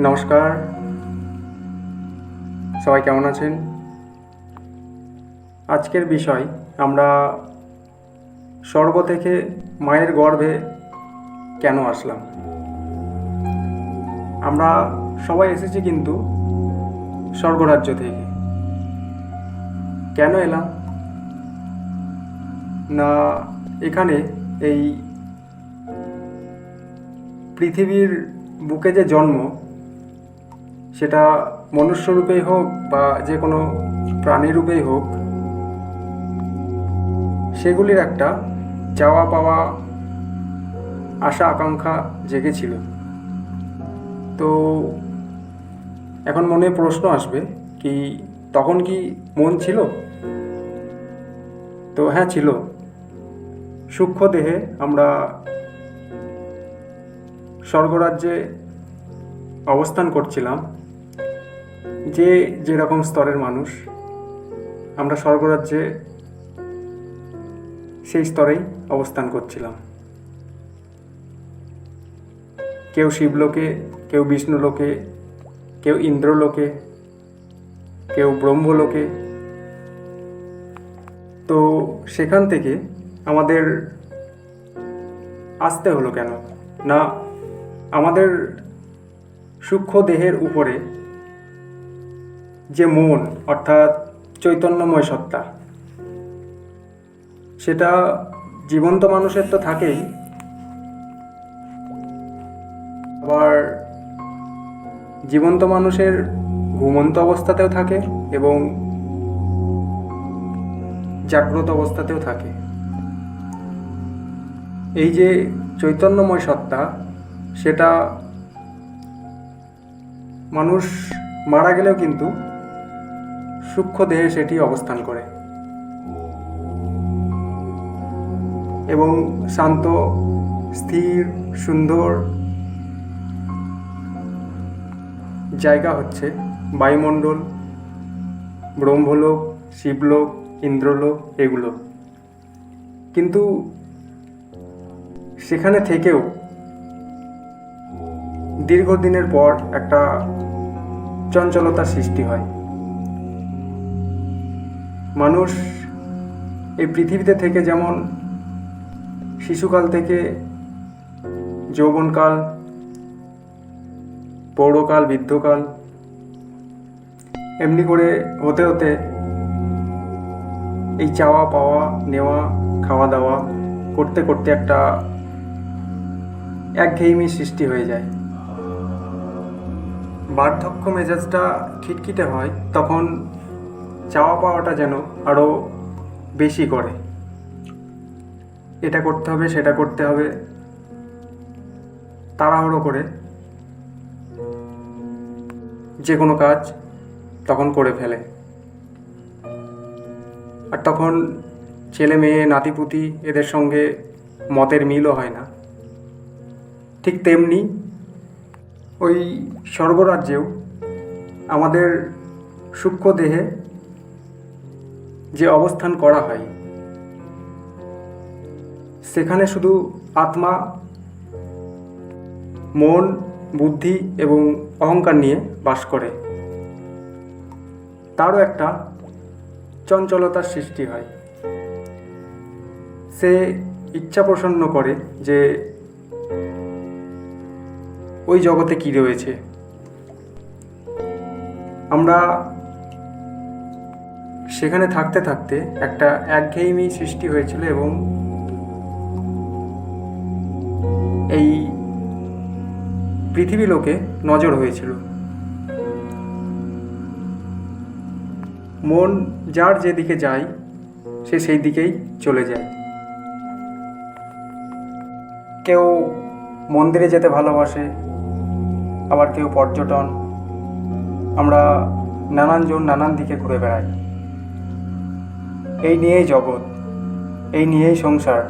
নমস্কার, সবাই কেমন আছেন? আজকের বিষয় আমরা স্বর্গ থেকে মায়ের গর্ভে কেন আসলাম। আমরা সবাই এসেছি কিন্তু স্বর্গরাজ্য থেকে। কেন এলাম না, এখানে এই পৃথিবীর বুকে যে জন্ম, সেটা মনুষ্যরূপেই হোক বা যে কোনো প্রাণীরূপেই হোক, সেগুলির একটা চাওয়া পাওয়া, আশা আকাঙ্ক্ষা জেগেছিল। তো এখন মনে প্রশ্ন আসবে কি, তখন কি মন ছিল? তো হ্যাঁ, ছিল। সূক্ষ্ম দেহে আমরা স্বর্গরাজ্যে অবস্থান করছিলাম। যে যেরকম স্তরের মানুষ, আমরা স্বর্গরাজ্যে সেই স্তরেই অবস্থান করছিলাম। কেউ শিবলোকে, কেউ বিষ্ণুলোকে, কেউ ইন্দ্রলোকে, কেউ ব্রহ্মলোকে। তো সেখান থেকে আমাদের আসতে হলো কেন না, আমাদের সূক্ষ্ম দেহের উপরে যে মন, অর্থাৎ চৈতন্যময় সত্তা, সেটা জীবন্ত মানুষের তো থাকেই, আবার জীবন্ত মানুষের ঘুমন্ত অবস্থাতেও থাকে এবং জাগ্রত অবস্থাতেও থাকে। এই যে চৈতন্যময় সত্তা, সেটা মানুষ মারা গেলেও কিন্তু সূক্ষ্ম দেহে সেটি অবস্থান করে এবং শান্ত, স্থির, সুন্দর জায়গা হচ্ছে বায়ুমণ্ডল, ব্রহ্মলোক, শিবলোক, ইন্দ্রলোক, এগুলো। কিন্তু সেখানে থেকেও দীর্ঘদিনের পর একটা চঞ্চলতার সৃষ্টি হয়। মানুষ এই পৃথিবীতে থেকে যেমন শিশুকাল থেকে যৌবনকাল, পৌরকাল, বৃদ্ধকাল, এমনি করে হতে হতে এই চাওয়া পাওয়া, নেওয়া, খাওয়া দাওয়া করতে করতে একটা একঘেয়েমি সৃষ্টি হয়ে যায়। বার্ধক্য মেজাজটা খিটখিটে হয়, তখন চাওয়া পাওয়াটা যেন আরও বেশি করে। এটা করতে হবে, সেটা করতে হবে, তাড়াহুড়ো করে যে কোনো কাজ তখন করে ফেলে। আর তখন ছেলে মেয়ে, নাতিপুতি, এদের সঙ্গে মতের মিলও হয় না। ঠিক তেমনি ওই স্বর্গরাজ্যেও আমাদের সূক্ষ্ম দেহে যে অবস্থান করা হয়, সেখানে শুধু আত্মা, মন, বুদ্ধি এবং অহংকার নিয়ে বাস করে। তারও একটা চঞ্চলতার সৃষ্টি হয়। সে ইচ্ছা প্রসন্ন করে যে ওই জগতে কি রয়েছে। আমরা সেখানে থাকতে থাকতে একটা একঘেয়েমি সৃষ্টি হয়েছিল এবং এই পৃথিবী লোকে নজর হয়েছিল। মন যার যেদিকে যায়, সে সেই দিকেই চলে যায়। কেউ মন্দিরে যেতে ভালোবাসে, আবার কেউ পর্যটন। আমরা নানানজন নানান দিকে ঘুরে বেড়াই। এই নিয়েই জগৎ, এই নিয়েই সংসার।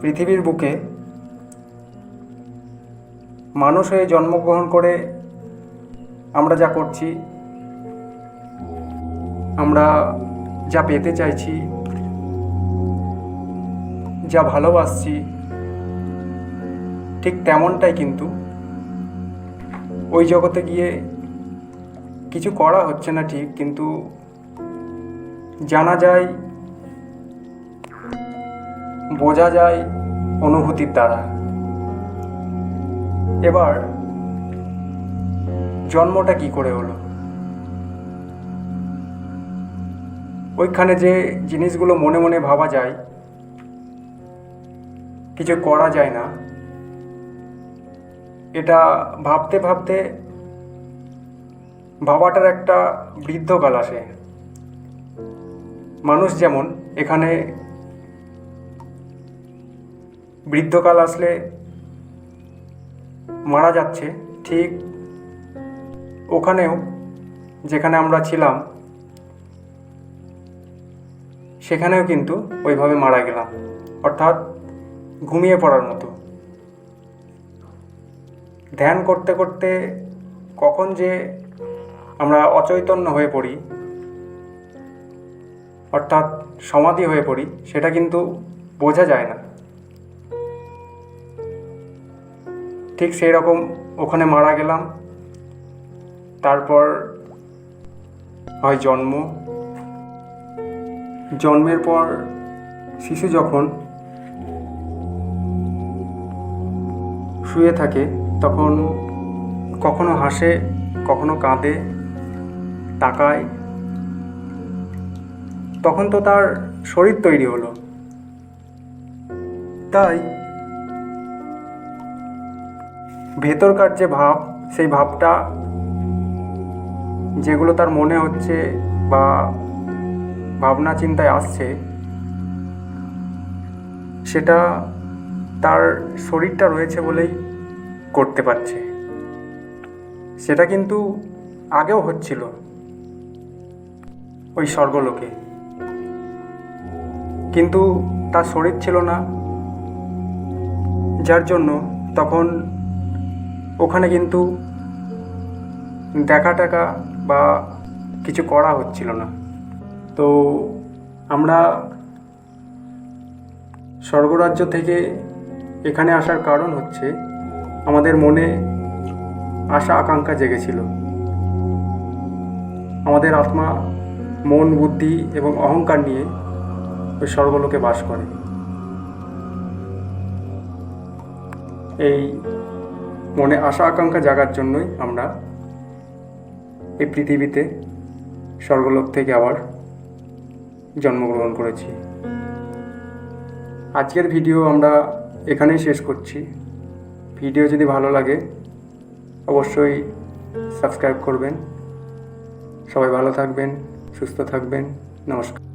পৃথিবীর বুকে মানুষ হয়ে জন্মগ্রহণ করে আমরা যা করছি, আমরা যা পেতে চাইছি, যা ভালোবাসছি, ঠিক তেমনটাই কিন্তু ওই জগতে গিয়ে কিছু করা হচ্ছে না ঠিক, কিন্তু জানা যায়, বোঝা যায় অনুভূতির দ্বারা। এবার জন্মটা কি করে হলো? ওইখানে যে জিনিসগুলো মনে মনে ভাবা যায়, কিছু করা যায় না, এটা ভাবতে ভাবতে ভাবাটার একটা বৃদ্ধকাল আসে। মানুষ যেমন এখানে বৃদ্ধকাল আসলে মারা যাচ্ছে, ঠিক ওখানেও যেখানে আমরা ছিলাম সেখানেও কিন্তু ওইভাবে মারা গেলাম, অর্থাৎ ঘুমিয়ে পড়ার মতো। ধ্যান করতে করতে কখন যে আমরা অচৈতন্য হয়ে পড়ি, অর্থাৎ সমাধি হয়ে পড়ি, সেটা কিন্তু বোঝা যায় না। ঠিক সেই রকম ওখানে মারা গেলাম। তারপর হয় জন্ম। জন্মের পর শিশু যখন শুয়ে থাকে তখন কখনো হাসে, কখনো কাঁদে, তাকায়। তখন তো তার শরীর তৈরি হলো। তাই ভেতরকার যে ভাব, সেই ভাবটা যেগুলো তার মনে হচ্ছে বা ভাবনা চিন্তায় আসছে, সেটা তার শরীরটা রয়েছে বলেই করতে পারছে। সেটা কিন্তু আগেও হচ্ছিল ওই স্বর্গলোকে, কিন্তু তার শরীর ছিল না, যার জন্য তখন ওখানে কিন্তু দেখা টাকা বা কিছু করা হচ্ছিল না। তো আমরা স্বর্গরাজ্য থেকে এখানে আসার কারণ হচ্ছে আমাদের মনে আশা আকাঙ্ক্ষা জেগেছিল। আমাদের আত্মা মন, বুদ্ধি এবং অহংকার নিয়ে ওই স্বর্গলোকে বাস করে। এই মনে আশা আকাঙ্ক্ষা জাগার জন্যই আমরা এই পৃথিবীতে স্বর্গলোক থেকে আবার জন্মগ্রহণ করেছি। আজকের ভিডিও আমরা এখানেই শেষ করছি। ভিডিও যদি ভালো লাগে অবশ্যই সাবস্ক্রাইব করবেন। সবাই ভালো থাকবেন, সুস্থ থাকবেন। নমস্কার।